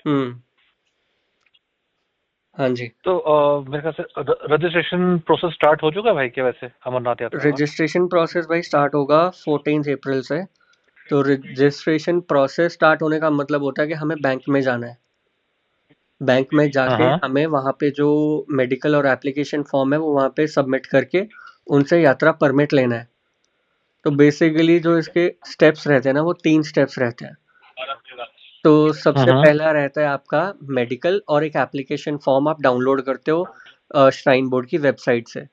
हम्म। हाँ जी। तो मेरे ख्याल से रजिस्ट्रेशन प्रोसेस स्टार्ट हो चुका है भाई क्या वैसे अमरनाथ यात्रा का? रजिस्ट्रेशन प्रोसेस भाई स्टार्ट होगा 14 अप्रैल से। तो रजिस्ट्रेशन प्रोसेस स्टार्ट होने का मतलब होता है कि हमें बैंक में जाना है। बैंक में हाँ जाके हाँ। हमें वहाँ पे जो मेडिकल और एप्लीकेशन फॉर्म है वो वहाँ पे सबमिट करके उनसे यात्रा परमिट लेना है। तो बेसिकली जो इसके स्टेप्स रहते हैं ना, वो 3 स्टेप्स रहते हैं। तो सबसे हम्म। पहला रहता है आपका मेडिकल, और एक एप्लीकेशन फॉर्म आप डाउनलोड करते हो श्राइन बोर्ड की वेबसाइट से।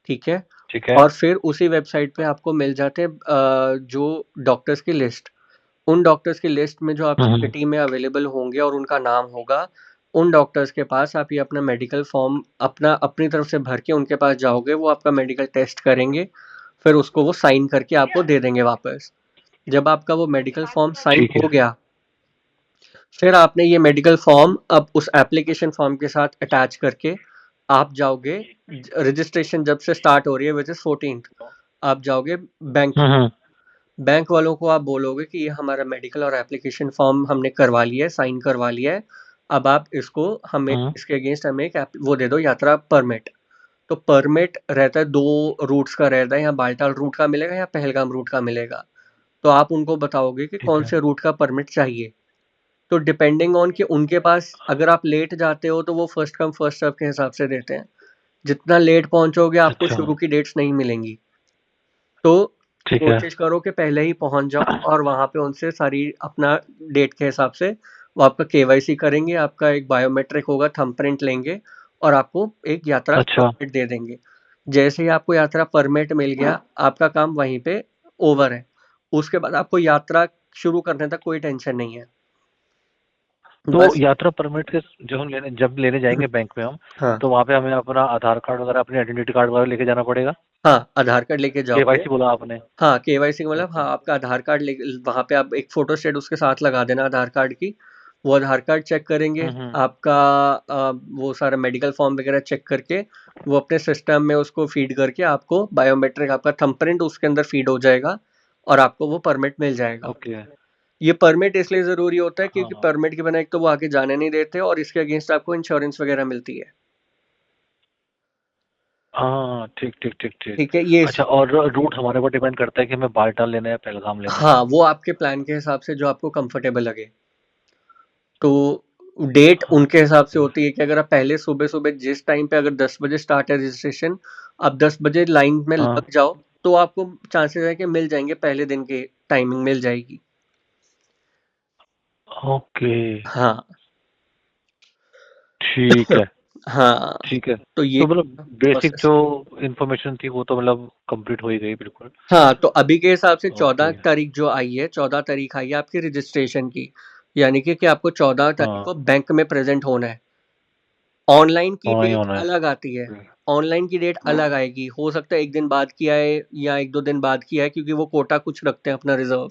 ठीक है। ठीक है। और फिर उसी वेबसाइट पे आपको मिल जाते हैं जो डॉक्टर्स की लिस्ट। उन डॉक्टर्स की लिस्ट में जो आपकी हम्म। सिटी में अवेलेबल होंगे और उनका नाम होगा, उन डॉक्टर्स के पास आप ये अपना मेडिकल फॉर्म अपना अपनी तरफ से भर के उनके पास जाओगे, वो आपका मेडिकल टेस्ट करेंगे। फिर उसको वो साइन करके आपको दे देंगे वापस। जब आपका वो मेडिकल फॉर्म साइन ठीक है। हो गया, फिर आपने ये मेडिकल फॉर्म अब उस एप्लीकेशन फॉर्म के साथ अटैच करके आप जाओगे। रजिस्ट्रेशन जब से स्टार्ट हो रही है विच इज 14th, आप जाओगे बैंक। हम्म। बैंक वालों को आप बोलोगे कि ये हमारा मेडिकल और एप्लीकेशन फॉर्म हमने करवा लिया है, साइन करवा लिया है। अब आप इसको हमें हम्म। इसके अगेंस्ट हमें एक वो दे दो, यात्रा परमिट। तो परमिट रहता है 2 रूट्स का रहता है, यहाँ बालटाल रूट का मिलेगा या पहलगाम रूट का मिलेगा। तो आप उनको बताओगे कि ठीक कौन है। से रूट का परमिट चाहिए। तो डिपेंडिंग ऑन कि उनके पास अगर आप लेट जाते हो तो वो फर्स्ट कम फर्स्ट सर्व के हिसाब से देते हैं। जितना लेट पहुंचोगे आपको अच्छा। शुरू की डेट्स नहीं मिलेंगी। तो ठीक है। कोशिश करो कि पहले ही पहुंच जाओ और वहां पे उनसे सारी अपना डेट के हिसाब से वो आपका केवाईसी करेंगे, आपका एक बायोमेट्रिक होगा, थंबप्रिंट लेंगे और आपको एक यात्रा अच्छा। परमिट दे देंगे। जैसे ही आपको यात्रा परमिट मिल गया, आपका काम वहीं पे ओवर है। उसके बाद आपको यात्रा शुरू करने तक कोई टेंशन नहीं है। तो बस। यात्रा परमिट के जो हम लेने जब लेने जाएंगे बैंक में हम, हाँ। तो वहाँ पे हमें अपना आधार कार्ड वगैरह अपनी आइडेंटिटी कार्ड वगैरह लेके जाना पड़ेगा? हाँ, आधार कार्ड लेके जाओगे। केवाईसी बोला आपने? हाँ, केवाईसी का मतलब ओके। हाँ, आपका आधार कार्ड ले वहाँ पे आप एक फ़ोटो स्टेट उसके साथ लगा देना आधार कार्ड की। वो आधार कार्ड चेक करेंगे, हम्म। आपका वो सारा मेडिकल फॉर्म वगैरह चेक करके, वो अपने सिस्टम में उसको फ़ीड करके आपको बायोमेट्रिक आपका थंबप्रिंट उसके अंदर फ़ीड हो जाएगा और आपको वो परमिट मिल जाएगा। ओके। ये परमिट इसलिए ज़रूरी होता है क्योंकि हाँ परमिट के बिना एक तो वो आगे जाने नहीं देते और इसके अगेंस्ट आपको इंश्योरेंस वगैरह मिलती है। हाँ, ठीक ठीक ठीक ठीक। ठीक है, ये अच्छा, और रूट हमारे ऊपर डिपेंड करता है कि हमें बालटाल लेना है या पहलगाम लेना है? हाँ, वो आपके प्लान के हिसाब से जो आपको कंफर्टेबल लगे। तो डेट हाँ, उनके हिसाब से ओके। होती है कि अगर आप पहले सुबह-सुबह जिस टाइम पे अगर 10 बजे स्टार्ट है रजिस्ट्रेशन, आप 10 बजे लाइन में हाँ। लग जाओ, तो आपको चांसेस है कि मिल जाएँगे, पहले दिन की टाइमिंग मिल जाएगी। ओके। हाँ। ठीक है। हाँ, ठीक है। तो ये तो मतलब बेसिक प्रोसेस जो है। इन्फॉर्मेशन थी वो तो मतलब कंप्लीट हो ही गई बिल्कुल। हाँ, तो अभी के हिसाब से 14 ओके। तारीख जो आई है, 14 तारीख आई है आपकी रजिस्ट्रेशन की। यानी कि आपको 14 तारीख हाँ, को बैंक में प्रेज़ेंट होना है। ऑनलाइन की होना ही डेट होना है। अलग आती है। ओके। ऑनलाइन की डेट अलग आएगी। हो सकता है 1 दिन बाद की आए या 1-2 दिन बाद की आए, क्योंकि वो कोटा कुछ रखते हैं अपना रिज़र्व।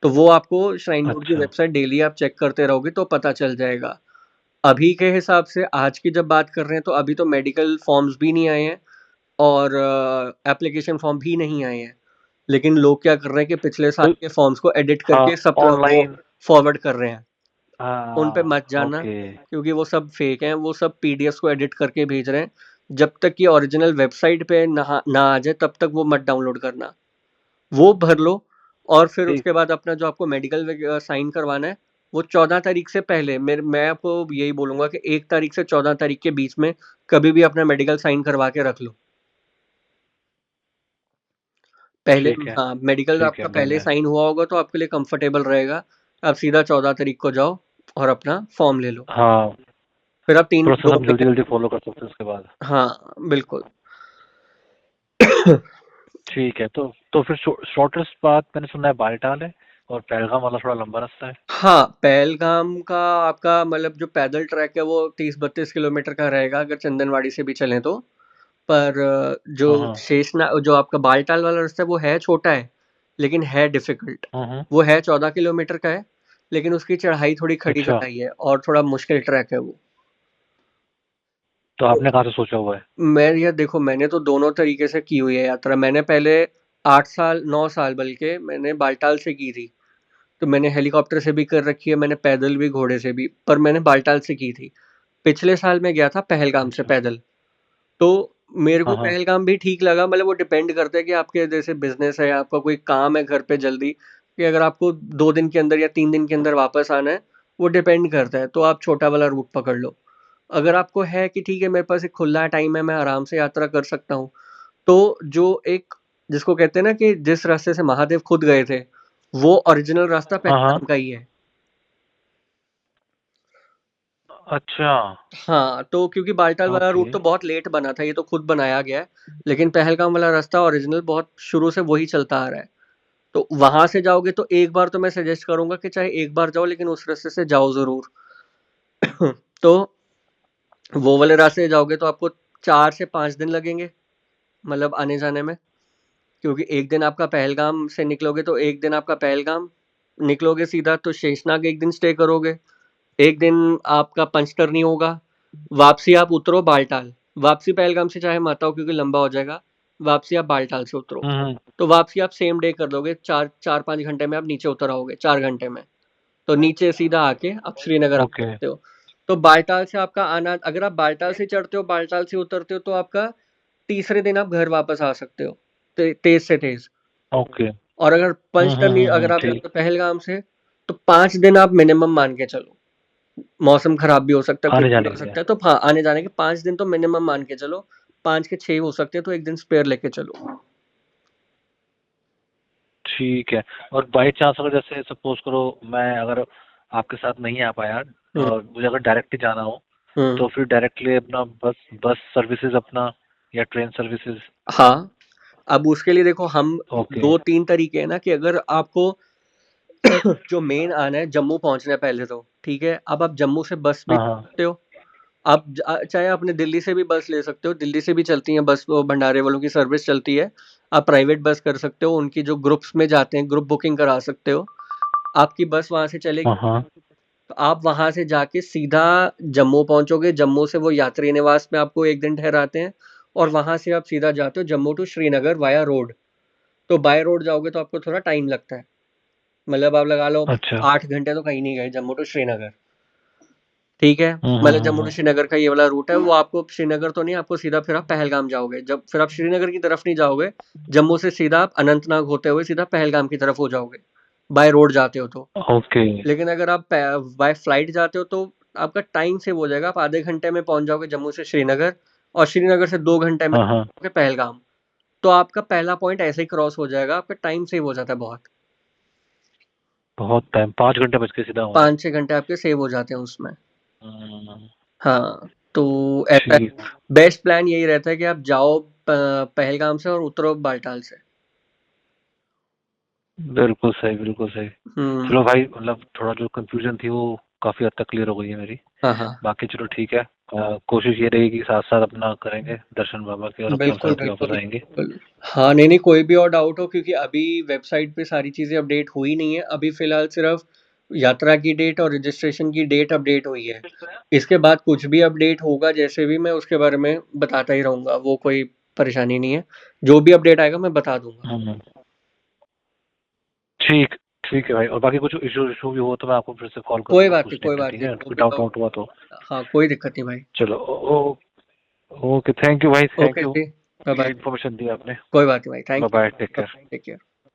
तो वो आपको श्राइन बोर्ड की अच्छा। वेबसाइट डेली आप चेक करते रहोगे तो पता चल जाएगा। अभी के हिसाब से आज की जब बात कर रहे हैं तो अभी तो मेडिकल फॉर्म्स भी नहीं आए हैं और एप्लीकेशन फॉर्म भी नहीं आए हैं। लेकिन लोग क्या कर रहे हैं कि पिछले साल तो के फॉर्म्स को एडिट हाँ, करके सब वो ऑनलाइन। फॉरवर्ड कर रहे हैं। उन पे हाँ, मत जाना, ओके। क्योंकि वो सब फेक हैं, वो सब पीडीएफ्स को एडिट करके भेज रहे हैं। जब तक कि ओरिजिनल वेबसाइट पे ना आ जाए तब तक वो मत डाउनलोड करना। वो भर लो और फिर ठीक। उसके बाद अपना जो आपको मेडिकल साइन करवाना है, वो 14 तारीख से पहले मैं आपको यही बोलूँगा कि 1 तारीख से 14 तारीख के बीच में कभी भी अपना मेडिकल साइन करवा के रख लो। पहले ठीक है। हाँ, मेडिकल ठीक है आपका पहले मैंने। साइन हुआ होगा तो आपके लिए कंफर्टेबल रहेगा। आप सीधा 14 तारीख को जाओ और अपना फॉर्म ले लो। हाँ, फिर आप 3 प्रोसेस 2 हम जल्दी महीने। जल्दी फॉलो कर सकते हैं उसके बाद। हाँ, बिल्कुल। ठीक है। तो फिर शॉर्टेस्ट बात मैंने सुना है बालटाल है, और पहलगाम वाला थोड़ा लंबा रास्ता है। हाँ, पहलगाम का आपका मतलब जो पैदल ट्रैक है वो 30-32 किलोमीटर का रहेगा अगर चंदनवाड़ी से भी चलें तो। पर जो हाँ हाँ। जो आपका बालटाल वाला रास्ता है वो है छोटा है, लेकिन है डिफ़िकल्ट। वो है 14 किलोमीटर का है, लेकिन उसकी चढ़ाई थोड़ी खड़ी अच्छा, चढ़ाई है और थोड़ा मुश्किल ट्रैक है वो। तो आपने कहाँ से सोचा हुआ है? मैं ये देखो, मैंने तो दोनों तरीके से की हुई है यात्रा। मैंने पहले 8 साल 9 साल बल्कि मैंने बालटाल से की थी। तो मैंने हेलीकॉप्टर से भी कर रखी है, मैंने पैदल भी, घोड़े से भी, पर मैंने बालटाल से की थी। पिछले साल मैं गया था पहलगाम से अच्छा। पैदल। तो मेरे को हाँ, हाँ। पहलगाम भी ठीक लगा, मतलब वो डिपेंड करता है कि आपके जैसे बिजनेस है, आपका कोई काम है घर पे जल्दी, कि अगर आपको 2 दिन के अंदर या 3 दिन के अंदर वापस आना है, वो डिपेंड करता है, तो आप छोटा वाला रूट पकड़ लो। अगर आपको है कि ठीक है मेरे पास एक खुला टाइम है, मैं आराम से यात्रा कर सकता हूँ, तो जो एक, जिसको कहते हैं ना कि जिस रास्ते से महादेव खुद गए थे, वो ओरिजिनल रास्ता हाँ, हाँ। पहलगाम का ही है। अच्छा। हाँ, तो क्योंकि बालटाल वाला ओके। रूट तो बहुत लेट बना था, ये तो खुद बनाया गया है, लेकिन पहलगाम वाला रास्ता ओरिजिनल बहुत शुरू से वही चलता आ रहा है। तो वहां से जाओगे तो एक बार तो मैं सजेस्ट करूंगा कि चाहे एक बार जाओ, लेकिन उस रास्ते से जाओ जरूर। तो वो वाले रास्ते से जाओगे तो आपको 4 से 5 दिन लगेंगे, मतलब आने जाने में। क्योंकि एक दिन आपका पहलगाम से निकलोगे तो एक दिन आपका पहलगाम निकलोगे सीधा, तो शेषनाग एक दिन स्टे करोगे, एक दिन आपका पंचतरनी होगा, वापसी आप उतरो बालटाल। वापसी पहलगाम से चाहे मत आओ क्योंकि लंबा हो जाएगा, वापसी आप बालटाल से उतरो। हुँ, हुँ। तो वापसी आप सेम डे कर दोगे, 4-5 घंटे में आप नीचे उतर आओगे, 4 घंटे में। तो नीचे सीधा आके आप श्रीनगर आ ओके, सकते हो। तो बालटाल से आपका आना, अगर आप बालटाल से चढ़ते हो, बालटाल से उतरते हो, तो आपका तीसरे दिन आप घर वापस आ सकते हो, तेज से तेज। ओके। और अगर हुँ, हुँ, पंचतरणी हुँ, अगर हुँ, आप ठीक। जाते हो पहलगाम से, तो 5 दिन आप मिनिमम मान के चलो। मौसम खराब भी हो सकता है, कुछ भी आने-जाने हो के लिए। सकता है, तो हाँ, आने जाने के 5 दिन तो मिनिमम मान के चलो। 5 के 6 हो सकते हैं, तो एक दिन स्पेयर लेके चलो। ठीक है। और बाय चांस अगर जैसे सपोज़ करो मैं अगर आपके साथ नहीं आ पाया हम्म। और मुझे अगर डायरेक्ट ही जाना हो, हम्म। तो फिर डायरेक्टली अपना बस बस सर्विसेज़ अपना या ट्रेन सर्विसेज़? हाँ, अब उसके लिए देखो, हम ओके। 2-3 तरीके हैं ना, कि अगर आपको जो मेन आना है, जम्मू पहुंचना है पहले तो ठीक है, अब आप जम्मू से बस भी हाँ, ले हाँ। सकते हो। आप चाहे अपने दिल्ली से भी बस ले सकते हो, दिल्ली से भी चलती हैं बस, वो भंडारे वालों की सर्विस चलती है। आप प्राइवेट बस कर सकते हो, उनकी जो ग्रुप्स में जाते हैं, ग्रुप बुकिंग करा सकते हो, आपकी बस वहां से चलेगी। हाँ, हाँ। तो आप वहां से जाके सीधा जम्मू पहुंचोगे, जम्मू से वो यात्री निवास में आपको एक दिन ठहराते हैं, और वहां से आप सीधा जाते हो Jammu to Srinagar via road. तो बाय रोड जाओगे तो आपको थोड़ा टाइम लगता है, मतलब आप लगा लो अच्छा। 8 घंटे तो कहीं नहीं गए जम्मू टू श्रीनगर। ठीक है, हुँ, हुँ, मतलब हुँ, जम्मू टू हुँ। श्रीनगर का ये वाला रूट है, वो आपको श्रीनगर तो नहीं, आपको सीधा फिर आप पहलगाम जाओगे, जब फिर आप श्रीनगर की तरफ नहीं जाओगे, जम्मू से सीधा आप अनंतनाग होते हुए सीधा पहलगाम की तरफ हो जाओगे, बाय रोड जाते हो तो। ओके। लेकिन अगर आप बाय फ्लाइट जाते हो तो आपका टाइम सेव हो जाएगा, आप आधे घंटे में पहुंच जाओगे जम्मू से श्रीनगर, और श्रीनगर से 2 घंटे में हाँ, हाँ। पहुंचोगे पहलगाम। तो आपका पहला पॉइंट ऐसे ही क्रॉस हो जाएगा, आपका टाइम सेव हो जाता है बहुत। बहुत टाइम 5 घंटे बच के सीधा वहीं। 5-6 घंटे आपके सेव हो जाते हैं उसमें। हुँ, हाँ, तो ऐसा ठीक। बेस्ट प्लान यही रहता है कि आप जाओ पहलगाम से और उतरो बालटाल से। बिल्कुल सही, बिल्कुल सही। हम्म। चलो भाई मतलब थोड़ा जो कंफ्यूजन थी वो काफ़ी हद तक क्लियर हो गई है मेरी। हाँ, हाँ। बाकी चलो ठीक है। कोशिश ये रहेगी कि साथ-साथ अपना करेंगे दर्शन बाबा के और अपने बिल्कुल, साथ ही बिल्कुल, वापस आएँगे। बिल्कुल। हाँ, नहीं, नहीं, कोई भी और डाउट हो, क्योंकि अभी वेबसाइट पे सारी चीज़ें अपडेट हुई नहीं है। अभी फ़िलहाल सिर्फ़ यात्रा की डेट और रजिस्ट्रेशन की डेट अपडेट हुई है। इसके बाद कुछ भी अपडेट होगा जैसे भी, मैं उसके बारे में बताता ही रहूँगा, वो कोई परेशानी नहीं है। जो भी अपडेट आएगा मैं बता दूँगा। हुँ, हुँ। ठीक, ठीक है भाई और बाकी कुछ इश्यू इश्यू भी हो तो मैं आपको फिर से कॉल कोई करूँगा बात नहीं, पूछने कोई के लिए, बात ठीक नहीं। है? जो कोई भी डाउट हो, वाउट हुआ तो। हाँ, कोई दिक्कत नहीं भाई। चलो ओके थैंक यू भाई, थैंक ओके यू। जी, क्लियर बाय-बाय। इन्फॉर्मेशन दी आपने। कोई बात नहीं भाई, bye thank bye, take you. Care. Take care.